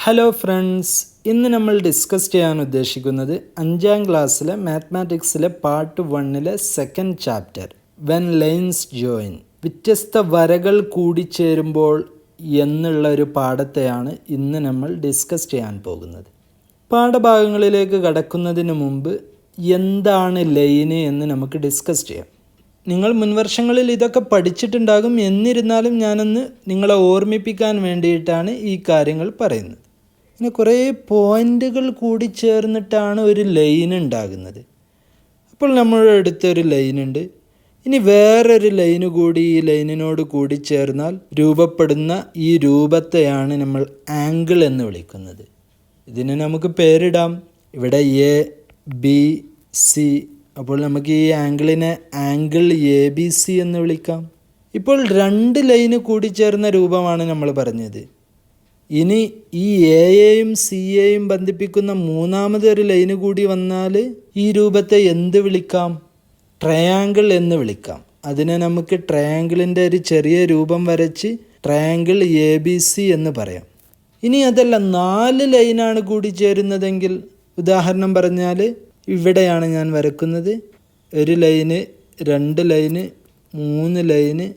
Hello friends, ഇന്ന് നമ്മൾ discuss ചെയ്യാൻ ഉദ്ദേശിക്കുന്നത് 5ാം ക്ലാസ്സിലെ മാത്തമാറ്റിക്സിലെ പാർട്ട് 1-ലെ second chapter when lines join, വ്യത്യസ്ത വരകൾ കൂടിച്ചേരുമ്പോൾ എന്നുള്ള ഒരു പാഠത്തെയാണ് ഇന്ന് നമ്മൾ ഡിസ്കസ് ചെയ്യാൻ പോകുന്നത്. പാഠഭാഗങ്ങളിലേക്ക് കടക്കുന്നതിന് മുമ്പ് എന്താണ് ലൈന് എന്ന് നമുക്ക് ഡിസ്കസ് ചെയ്യാം. നിങ്ങൾ മുൻവർഷങ്ങളിൽ ഇതൊക്കെ പഠിച്ചിട്ടുണ്ടാകും, എന്നിരുന്നാലും ഞാനൊന്ന് നിങ്ങളെ ഓർമ്മിപ്പിക്കാൻ വേണ്ടിയിട്ടാണ് ഈ കാര്യങ്ങൾ പറയുന്നത്. ഇങ്ങനെ കുറേ പോയിൻ്റുകൾ കൂടി ചേർന്നിട്ടാണ് ഒരു ലൈൻ ഉണ്ടാകുന്നത്. അപ്പോൾ നമ്മളുടെ അടുത്തൊരു ലൈനുണ്ട്. ഇനി വേറൊരു ലൈന് കൂടി ഈ ലൈനിനോട് കൂടി ചേർന്നാൽ രൂപപ്പെടുന്ന ഈ രൂപത്തെയാണ് നമ്മൾ ആംഗിൾ എന്ന് വിളിക്കുന്നത്. ഇതിന് നമുക്ക് പേരിടാം. ഇവിടെ എ ബി സി, അപ്പോൾ നമുക്ക് ഈ ആംഗിളിനെ ആംഗിൾ എ ബി സി എന്ന് വിളിക്കാം. ഇപ്പോൾ രണ്ട് ലൈന് കൂടി ചേർന്ന രൂപമാണ് നമ്മൾ പറഞ്ഞത്. ഇനി ഈ എയെയും സിയെയും ബന്ധിപ്പിക്കുന്ന മൂന്നാമതൊരു ലൈന് കൂടി വന്നാൽ ഈ രൂപത്തെ എന്ത് വിളിക്കാം? ട്രയാങ്കിൾ എന്ന് വിളിക്കാം. അതിനെ നമുക്ക് ട്രയാങ്കിളിൻ്റെ ഒരു ചെറിയ രൂപം വരച്ച് ട്രയാങ്കിൾ എ ബി സി എന്ന് പറയാം. ഇനി അതല്ല, 4 ലൈനാണ് കൂടി ചേരുന്നതെങ്കിൽ, ഉദാഹരണം പറഞ്ഞാൽ ഇവിടെയാണ് ഞാൻ വരക്കുന്നത്. 1 ലൈന്, 2 ലൈന്, 3 ലൈന്,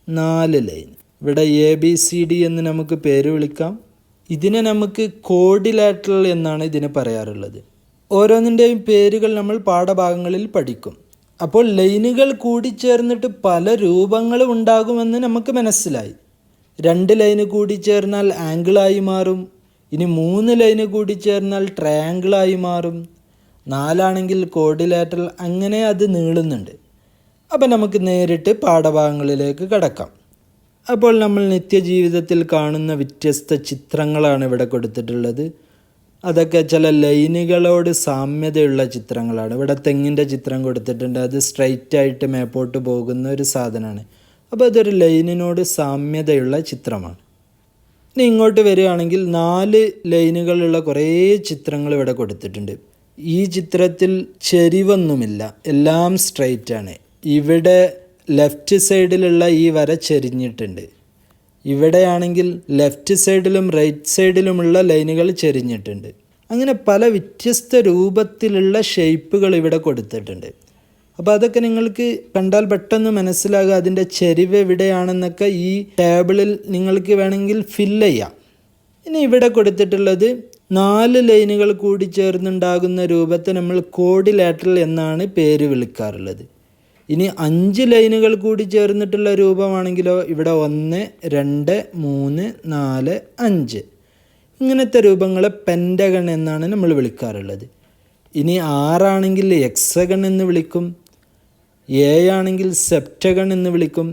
4 ലൈൻ. ഇവിടെ എ ബി സി ഡി എന്ന് നമുക്ക് പേര് വിളിക്കാം. ഇതിനെ നമുക്ക് കോഡിലാറ്ററൽ എന്നാണ് ഇതിനെ പറയാറുള്ളത്. ഓരോന്നിൻ്റെയും പേരുകൾ നമ്മൾ പാഠഭാഗങ്ങളിൽ പഠിക്കും. അപ്പോൾ ലൈനുകൾ കൂടിച്ചേർന്നിട്ട് പല രൂപങ്ങളും ഉണ്ടാകുമെന്ന് നമുക്ക് മനസ്സിലായി. 2 ലൈന് കൂടി ചേർന്നാൽ ആംഗിളായി മാറും. ഇനി 3 ലൈന് കൂടി ചേർന്നാൽ ട്രയാങ്കിളായി മാറും. 4 ആണെങ്കിൽ കോഡിലാറ്ററൽ. അങ്ങനെ അത് നീളുന്നുണ്ട്. അപ്പം നമുക്ക് നേരിട്ട് പാഠഭാഗങ്ങളിലേക്ക് കടക്കാം. അപ്പോൾ നമ്മൾ നിത്യജീവിതത്തിൽ കാണുന്ന വ്യത്യസ്ത ചിത്രങ്ങളാണ് ഇവിടെ കൊടുത്തിട്ടുള്ളത്. അതൊക്കെ ചില ലൈനുകളോട് സാമ്യതയുള്ള ചിത്രങ്ങളാണ്. ഇവിടെ തെങ്ങിൻ്റെ ചിത്രം കൊടുത്തിട്ടുണ്ട്. അത് സ്ട്രൈറ്റ് ആയിട്ട് മേപ്പോട്ട് പോകുന്ന ഒരു സാധനമാണ്. അപ്പോൾ അതൊരു ലൈനിനോട് സാമ്യതയുള്ള ചിത്രമാണ്. ഇനി ഇങ്ങോട്ട് വരികയാണെങ്കിൽ 4 ലൈനുകളുള്ള കുറേ ചിത്രങ്ങൾ ഇവിടെ കൊടുത്തിട്ടുണ്ട്. ഈ ചിത്രത്തിൽ ചെരിവൊന്നുമില്ല, എല്ലാം സ്ട്രൈറ്റ് ആണ്. ഇവിടെ ലെഫ്റ്റ് സൈഡിലുള്ള ഈ വര ചെരിഞ്ഞിട്ടുണ്ട്. ഇവിടെയാണെങ്കിൽ ലെഫ്റ്റ് സൈഡിലും റൈറ്റ് സൈഡിലുമുള്ള ലൈനുകൾ ചെരിഞ്ഞിട്ടുണ്ട്. അങ്ങനെ പല വ്യത്യസ്ത രൂപത്തിലുള്ള ഷേപ്പുകൾ ഇവിടെ കൊടുത്തിട്ടുണ്ട്. അപ്പോൾ അതൊക്കെ നിങ്ങൾക്ക് കണ്ടാൽ പെട്ടെന്ന് മനസ്സിലാകുക. അതിൻ്റെ ചെരിവ് എവിടെയാണെന്നൊക്കെ ഈ ടേബിളിൽ നിങ്ങൾക്ക് വേണമെങ്കിൽ ഫില്ല് ചെയ്യാം. ഇനി ഇവിടെ കൊടുത്തിട്ടുള്ളത് 4 ലൈനുകൾ കൂടി ചേർന്നുണ്ടാകുന്ന രൂപത്തെ നമ്മൾ കോഡിലാറ്ററൽ എന്നാണ് പേര് വിളിക്കാറുള്ളത്. ഇനി 5 ലൈനുകൾ കൂടി ചേർന്നിട്ടുള്ള രൂപമാണെങ്കിലോ ഇവിടെ 1, 2, 3, 4, 5 ഇങ്ങനത്തെ രൂപങ്ങളെ പെൻറ്റഗൺ എന്നാണ് നമ്മൾ വിളിക്കാറുള്ളത്. ഇനി 6 ആണെങ്കിൽ എക്സഗൺ എന്ന് വിളിക്കും. 7 ആണെങ്കിൽ സെപ്റ്റഗൺ എന്ന് വിളിക്കും.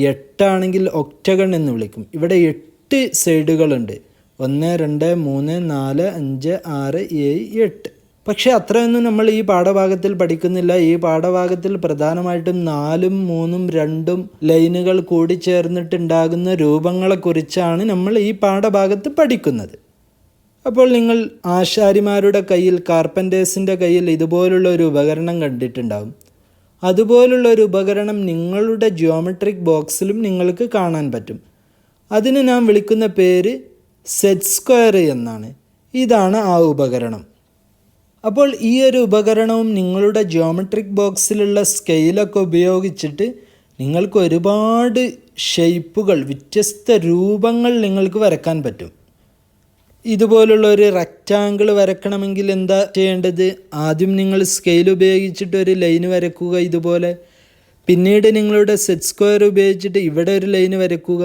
8 ആണെങ്കിൽ ഒക്ടഗൺ എന്ന് വിളിക്കും. ഇവിടെ 8 സൈഡുകളുണ്ട്. 1, 2, 3, 4, 5, 6, 7, 8. പക്ഷേ അത്രയൊന്നും നമ്മൾ ഈ പാഠഭാഗത്തിൽ പഠിക്കുന്നില്ല. ഈ പാഠഭാഗത്തിൽ പ്രധാനമായിട്ടും 4ഉം 3ഉം 2ഉം ലൈനുകൾ കൂടി ചേർന്നിട്ടുണ്ടാകുന്ന രൂപങ്ങളെക്കുറിച്ചാണ് നമ്മൾ ഈ പാഠഭാഗത്ത് പഠിക്കുന്നത്. അപ്പോൾ നിങ്ങൾ ആശാരിമാരുടെ കയ്യിൽ, കാർപ്പൻറ്റേഴ്സിൻ്റെ കയ്യിൽ ഇതുപോലുള്ള ഒരു ഉപകരണം കണ്ടിട്ടുണ്ടാകും. അതുപോലുള്ള ഒരു ഉപകരണം നിങ്ങളുടെ ജിയോമെട്രിക് ബോക്സിലും നിങ്ങൾക്ക് കാണാൻ പറ്റും. അതിന് നാം വിളിക്കുന്ന പേര് സെറ്റ് സ്ക്വയർ എന്നാണ്. ഇതാണ് ആ ഉപകരണം. അപ്പോൾ ഈ ഒരു ഉപകരണവും നിങ്ങളുടെ ജിയോമെട്രിക് ബോക്സിലുള്ള സ്കെയിലൊക്കെ ഉപയോഗിച്ചിട്ട് നിങ്ങൾക്ക് ഒരുപാട് ഷേപ്പുകൾ, വ്യത്യസ്ത രൂപങ്ങൾ നിങ്ങൾക്ക് വരയ്ക്കാൻ പറ്റും. ഇതുപോലുള്ള ഒരു റെക്റ്റാങ്കിൾ വരയ്ക്കണമെങ്കിൽ എന്താ ചെയ്യേണ്ടത്? ആദ്യം നിങ്ങൾ സ്കെയിൽ ഉപയോഗിച്ചിട്ട് ഒരു ലൈന് വരയ്ക്കുക ഇതുപോലെ. പിന്നീട് നിങ്ങളുടെ സെറ്റ് സ്ക്വയർ ഉപയോഗിച്ചിട്ട് ഇവിടെ ഒരു ലൈന് വരയ്ക്കുക.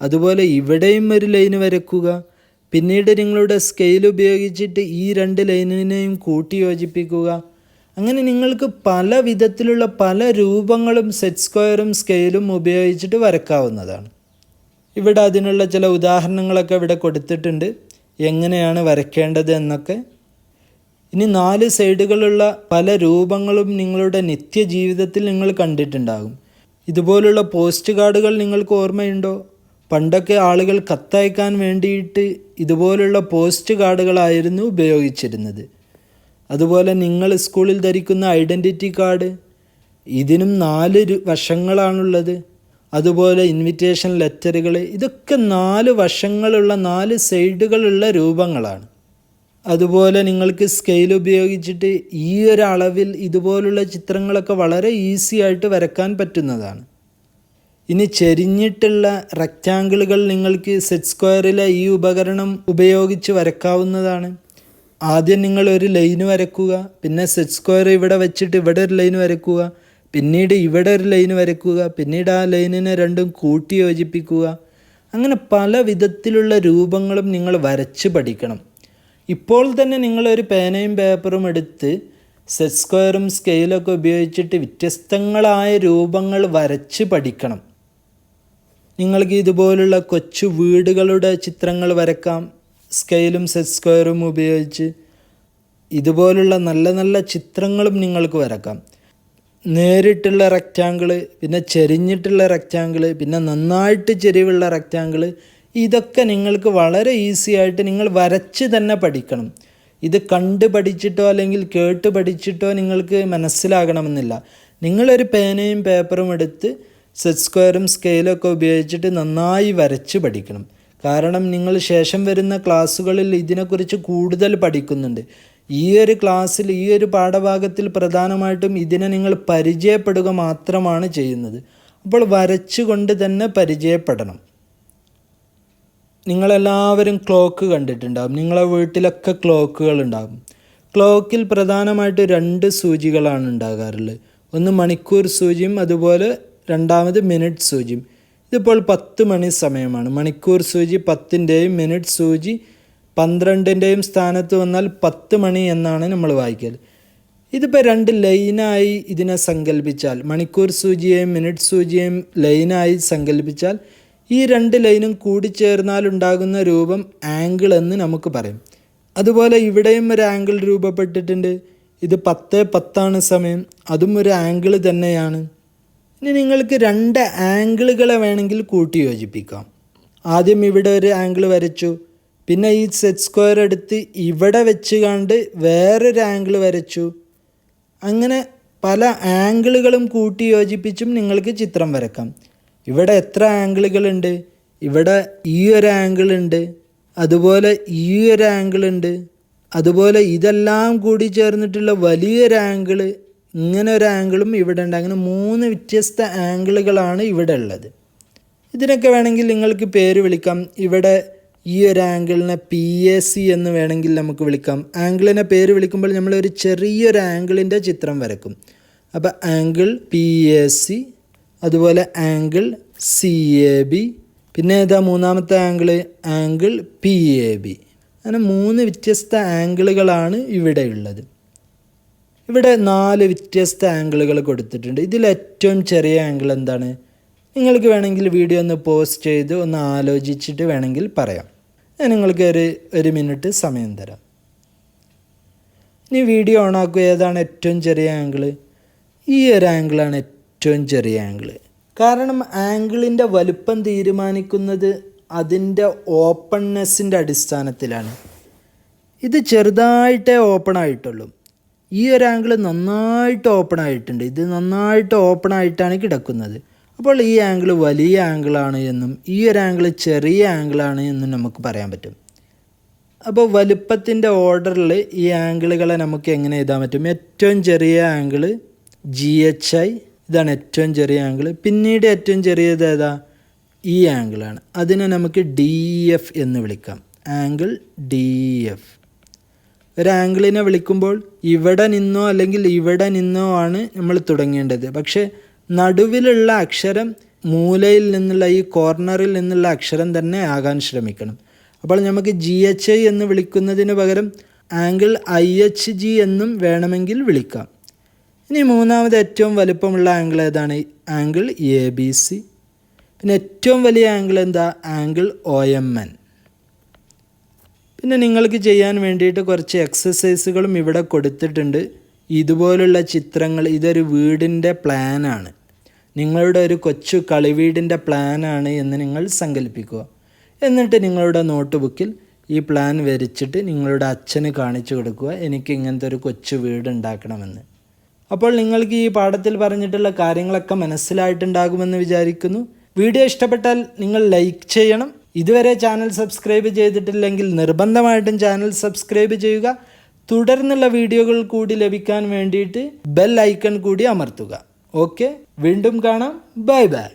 അതുപോലെ ഇവിടെയും ഒരു ലൈന് വരയ്ക്കുക. പിന്നീട് നിങ്ങളുടെ സ്കെയിൽ ഉപയോഗിച്ചിട്ട് ഈ 2 ലൈനിനെയും കൂട്ടി യോജിപ്പിക്കുക. അങ്ങനെ നിങ്ങൾക്ക് പല വിധത്തിലുള്ള പല രൂപങ്ങളും സെറ്റ് സ്ക്വയറും സ്കെയിലും ഉപയോഗിച്ചിട്ട് വരയ്ക്കാവുന്നതാണ്. ഇവിടെ അതിനുള്ള ചില ഉദാഹരണങ്ങളൊക്കെ ഇവിടെ കൊടുത്തിട്ടുണ്ട്, എങ്ങനെയാണ് വരയ്ക്കേണ്ടത് എന്നൊക്കെ. ഇനി 4 സൈഡുകളുള്ള പല രൂപങ്ങളും നിങ്ങളുടെ നിത്യജീവിതത്തിൽ നിങ്ങൾ കണ്ടിട്ടുണ്ടാകും. ഇതുപോലുള്ള പോസ്റ്റ് കാർഡുകൾ നിങ്ങൾക്ക് ഓർമ്മയുണ്ടോ? പണ്ടൊക്കെ ആളുകൾ കത്തയക്കാൻ വേണ്ടിയിട്ട് ഇതുപോലുള്ള പോസ്റ്റ് കാർഡുകളായിരുന്നു ഉപയോഗിച്ചിരുന്നത്. അതുപോലെ നിങ്ങൾ സ്കൂളിൽ ധരിക്കുന്ന ഐഡൻറ്റിറ്റി കാർഡ്, ഇതിനും 4 വശങ്ങളാണുള്ളത്. അതുപോലെ ഇൻവിറ്റേഷൻ ലെറ്ററുകൾ, ഇതൊക്കെ 4 വശങ്ങളുള്ള 4 സൈഡുകളുള്ള രൂപങ്ങളാണ്. അതുപോലെ നിങ്ങൾക്ക് സ്കെയിൽ ഉപയോഗിച്ചിട്ട് ഈ ഒരു അളവിൽ ഇതുപോലുള്ള ചിത്രങ്ങളൊക്കെ വളരെ ഈസി ആയിട്ട് വരക്കാൻ പറ്റുന്നതാണ്. ഇനി ചെരിഞ്ഞിട്ടുള്ള റെക്റ്റാങ്കിളുകൾ നിങ്ങൾക്ക് സെറ്റ് സ്ക്വയറിലെ ഈ ഉപകരണം ഉപയോഗിച്ച് വരക്കാവുന്നതാണ്. ആദ്യം നിങ്ങൾ ഒരു ലൈന് വരക്കുക, പിന്നെ സെറ്റ് സ്ക്വയർ ഇവിടെ വെച്ചിട്ട് ഇവിടെ ഒരു ലൈന് വരക്കുക, പിന്നീട് ഇവിടെ ഒരു ലൈന് വരക്കുക, പിന്നീട് ആ ലൈനിനെ രണ്ടും കൂട്ടി യോജിപ്പിക്കുക. അങ്ങനെ പല വിധത്തിലുള്ള രൂപങ്ങളും നിങ്ങൾ വരച്ച് പഠിക്കണം. ഇപ്പോൾ തന്നെ നിങ്ങളൊരു പേനയും പേപ്പറും എടുത്ത് സെറ്റ് സ്ക്വയറും സ്കെയിലൊക്കെ ഉപയോഗിച്ചിട്ട് വ്യത്യസ്തങ്ങളായ രൂപങ്ങൾ വരച്ച് പഠിക്കണം. നിങ്ങൾക്ക് ഇതുപോലുള്ള കൊച്ചു വീടുകളുടെ ചിത്രങ്ങൾ വരക്കാം സ്കെയിലും സെറ്റ് സ്ക്വയറും ഉപയോഗിച്ച്. ഇതുപോലുള്ള നല്ല നല്ല ചിത്രങ്ങളും നിങ്ങൾക്ക് വരക്കാം. നേരിട്ടുള്ള റെക്റ്റാങ്കിള്, പിന്നെ ചെരിഞ്ഞിട്ടുള്ള റെക്റ്റാങ്കിള്, പിന്നെ നന്നായിട്ട് ചെരിവുള്ള റെക്റ്റാങ്കിള്, ഇതൊക്കെ നിങ്ങൾക്ക് വളരെ ഈസി ആയിട്ട് നിങ്ങൾ വരച്ച് തന്നെ പഠിക്കണം. ഇത് കണ്ട് പഠിച്ചിട്ടോ അല്ലെങ്കിൽ കേട്ട് പഠിച്ചിട്ടോ നിങ്ങൾക്ക് മനസ്സിലാകണമെന്നില്ല. നിങ്ങളൊരു പേനയും പേപ്പറും എടുത്ത് സെറ്റ് സ്ക്വയറും സ്കെയിലൊക്കെ ഉപയോഗിച്ചിട്ട് നന്നായി വരച്ച് പഠിക്കണം. കാരണം നിങ്ങൾ ശേഷം വരുന്ന ക്ലാസ്സുകളിൽ ഇതിനെക്കുറിച്ച് കൂടുതൽ പഠിക്കുന്നുണ്ട്. ഈ ഒരു ക്ലാസ്സിൽ, ഈ ഒരു പാഠഭാഗത്തിൽ പ്രധാനമായിട്ടും ഇതിനെ നിങ്ങൾ പരിചയപ്പെടുക മാത്രമാണ് ചെയ്യുന്നത്. അപ്പോൾ വരച്ചുകൊണ്ട് തന്നെ പരിചയപ്പെടണം. നിങ്ങളെല്ലാവരും ക്ലോക്ക് കണ്ടിട്ടുണ്ടാകും. നിങ്ങളെ വീട്ടിലൊക്കെ ക്ലോക്കുകൾ ഉണ്ടാകും. ക്ലോക്കിൽ പ്രധാനമായിട്ട് 2 സൂചികളാണ് ഉണ്ടാകാറുള്ളത്. ഒന്ന് മണിക്കൂർ സൂചിയും അതുപോലെ രണ്ടാമത് മിനിറ്റ് സൂചിയും. ഇതിപ്പോൾ 10 മണി സമയമാണ്. മണിക്കൂർ സൂചി 10ൻ്റെയും മിനിറ്റ് സൂചി 12ൻ്റെയും സ്ഥാനത്ത് വന്നാൽ 10 മണി എന്നാണ് നമ്മൾ വായിക്കൽ. ഇതിപ്പോൾ 2 ലൈനായി ഇതിനെ സങ്കല്പിച്ചാൽ, മണിക്കൂർ സൂചിയെയും മിനിറ്റ് സൂചിയെയും ലൈനായി സങ്കല്പിച്ചാൽ ഈ 2 ലൈനും കൂടിച്ചേർന്നാൽ ഉണ്ടാകുന്ന രൂപം ആംഗിൾ എന്ന് നമുക്ക് പറയും. അതുപോലെ ഇവിടെയും ഒരു ആംഗിൾ രൂപപ്പെട്ടിട്ടുണ്ട്. ഇത് 10:10 സമയം, അതും ഒരു ആംഗിൾ തന്നെയാണ്. ഇനി നിങ്ങൾക്ക് 2 ആംഗിളുകളെ വേണമെങ്കിൽ കൂട്ടി യോജിപ്പിക്കാം. ആദ്യം ഇവിടെ ഒരു ആംഗിൾ വരച്ചു, പിന്നെ ഈ സെറ്റ് സ്ക്വയർ എടുത്ത് ഇവിടെ വെച്ച് കണ്ട് വേറൊരു ആംഗിൾ വരച്ചു. അങ്ങനെ പല ആംഗിളുകളും കൂട്ടി യോജിപ്പിച്ചും നിങ്ങൾക്ക് ചിത്രം വരക്കാം. ഇവിടെ എത്ര ആംഗിളുകളുണ്ട്? ഇവിടെ ഈ ഒരു ആംഗിൾ ഉണ്ട്, അതുപോലെ ഈ ഒരു ആംഗിൾ ഉണ്ട്, അതുപോലെ ഇതെല്ലാം കൂടി ചേർന്നിട്ടുള്ള വലിയൊരു ആംഗിള്, ഇങ്ങനെ ഒരു ആംഗിളും ഇവിടെ ഉണ്ട്. അങ്ങനെ 3 വ്യത്യസ്ത ആംഗിളുകളാണ് ഇവിടെ ഉള്ളത്. ഇതിനൊക്കെ വേണമെങ്കിൽ നിങ്ങൾക്ക് പേര് വിളിക്കാം. ഇവിടെ ഈ ഒരു ആംഗിളിനെ PAC എന്ന് വേണമെങ്കിൽ നമുക്ക് വിളിക്കാം. ആംഗിളിനെ പേര് വിളിക്കുമ്പോൾ നമ്മളൊരു ചെറിയൊരു ആംഗിളിൻ്റെ ചിത്രം വരക്കും. അപ്പോൾ ആംഗിൾ PAC, അതുപോലെ ആംഗിൾ CAB, പിന്നെ ഏതാ മൂന്നാമത്തെ ആംഗിൾ PAB. അങ്ങനെ 3 വ്യത്യസ്ത ആംഗിളുകളാണ് ഇവിടെ ഉള്ളത്. ഇവിടെ 4 വ്യത്യസ്ത ആംഗിളുകൾ കൊടുത്തിട്ടുണ്ട്. ഇതിൽ ഏറ്റവും ചെറിയ ആംഗിൾ എന്താണ്? നിങ്ങൾക്ക് വേണമെങ്കിൽ വീഡിയോ ഒന്ന് പോസ്റ്റ് ചെയ്ത് ഒന്ന് ആലോചിച്ചിട്ട് വേണമെങ്കിൽ പറയാം. ഞാൻ നിങ്ങൾക്ക് ഒരു മിനിറ്റ് സമയം തരാം. ഇനി വീഡിയോ ഓണാക്കുക. ഏതാണ് ഏറ്റവും ചെറിയ ആംഗിൾ? ഈ ഒരു ആംഗിളാണ് ഏറ്റവും ചെറിയ ആംഗിൾ. കാരണം ആംഗിളിൻ്റെ വലുപ്പം തീരുമാനിക്കുന്നത് അതിൻ്റെ ഓപ്പൺനെസ്സിൻ്റെ അടിസ്ഥാനത്തിലാണ്. ഇത് ചെറുതായിട്ടേ ഓപ്പൺ ആയിട്ടുള്ളൂ. ഈ ഒരു ആംഗിൾ നന്നായിട്ട് ഓപ്പൺ ആയിട്ടുണ്ട്. ഇത് നന്നായിട്ട് ഓപ്പൺ ആയിട്ടാണ് കിടക്കുന്നത്. അപ്പോൾ ഈ ആംഗിൾ വലിയ ആംഗിളാണ് എന്നും ഈ ഒരു ആംഗിൾ ചെറിയ ആംഗിളാണ് എന്നും നമുക്ക് പറയാൻ പറ്റും. അപ്പോൾ വലുപ്പത്തിൻ്റെ ഓർഡറിൽ ഈ ആംഗിളുകളെ നമുക്ക് എങ്ങനെ എഴുതാൻ പറ്റും? ഏറ്റവും ചെറിയ ആംഗിൾ GHI, ഇതാണ് ഏറ്റവും ചെറിയ ആംഗിൾ. പിന്നീട് ഏറ്റവും ചെറിയത് ഏതാ? ഈ ആംഗിളാണ്. അതിനെ നമുക്ക് DF എന്ന് വിളിക്കാം. Angle DF. ഒരു ആംഗിളിനെ വിളിക്കുമ്പോൾ ഇവിടെ നിന്നോ അല്ലെങ്കിൽ ഇവിടെ നിന്നോ ആണ് നമ്മൾ തുടങ്ങേണ്ടത്. പക്ഷേ നടുവിലുള്ള അക്ഷരം, മൂലയിൽ നിന്നുള്ള ഈ കോർണറിൽ നിന്നുള്ള അക്ഷരം തന്നെ ആകാൻ ശ്രമിക്കണം. അപ്പോൾ നമുക്ക് GHI എന്ന് വിളിക്കുന്നതിന് പകരം ആംഗിൾ IHG എന്നും വേണമെങ്കിൽ വിളിക്കാം. ഇനി മൂന്നാമത് ഏറ്റവും വലുപ്പമുള്ള ആംഗിൾ ഏതാണ്? Angle ABC. പിന്നെ ഏറ്റവും വലിയ ആംഗിൾ എന്താ? Angle OMN. പിന്നെ നിങ്ങൾക്ക് ചെയ്യാൻ വേണ്ടിയിട്ട് കുറച്ച് എക്സസൈസുകളും ഇവിടെ കൊടുത്തിട്ടുണ്ട്. ഇതുപോലുള്ള ചിത്രങ്ങൾ, ഇതൊരു വീടിൻ്റെ പ്ലാനാണ്, നിങ്ങളുടെ ഒരു കൊച്ചു കളിവീടിൻ്റെ പ്ലാനാണ് എന്ന് നിങ്ങൾ സങ്കല്പിക്കുക. എന്നിട്ട് നിങ്ങളുടെ നോട്ട് ബുക്കിൽ ഈ പ്ലാൻ വരച്ചിട്ട് നിങ്ങളുടെ അച്ഛന് കാണിച്ചു കൊടുക്കുക, എനിക്ക് ഇങ്ങനത്തെ ഒരു കൊച്ചു വീട് ഉണ്ടാക്കണമെന്ന്. അപ്പോൾ നിങ്ങൾക്ക് ഈ പാഠത്തിൽ പറഞ്ഞിട്ടുള്ള കാര്യങ്ങളൊക്കെ മനസ്സിലായിട്ടുണ്ടാകുമെന്ന് വിചാരിക്കുന്നു. വീഡിയോ ഇഷ്ടപ്പെട്ടാൽ നിങ്ങൾ ലൈക്ക് ചെയ്യണം. ഇതുവരെ ചാനൽ സബ്സ്ക്രൈബ് ചെയ്തിട്ടില്ലെങ്കിൽ നിർബന്ധമായിട്ടും ചാനൽ സബ്സ്ക്രൈബ് ചെയ്യുക. തുടർന്നുള്ള വീഡിയോകൾ കൂടി ലഭിക്കാൻ വേണ്ടിയിട്ട് ബെൽ ഐക്കൺ കൂടി അമർത്തുക. ഓക്കെ, വീണ്ടും കാണാം. Bye bye.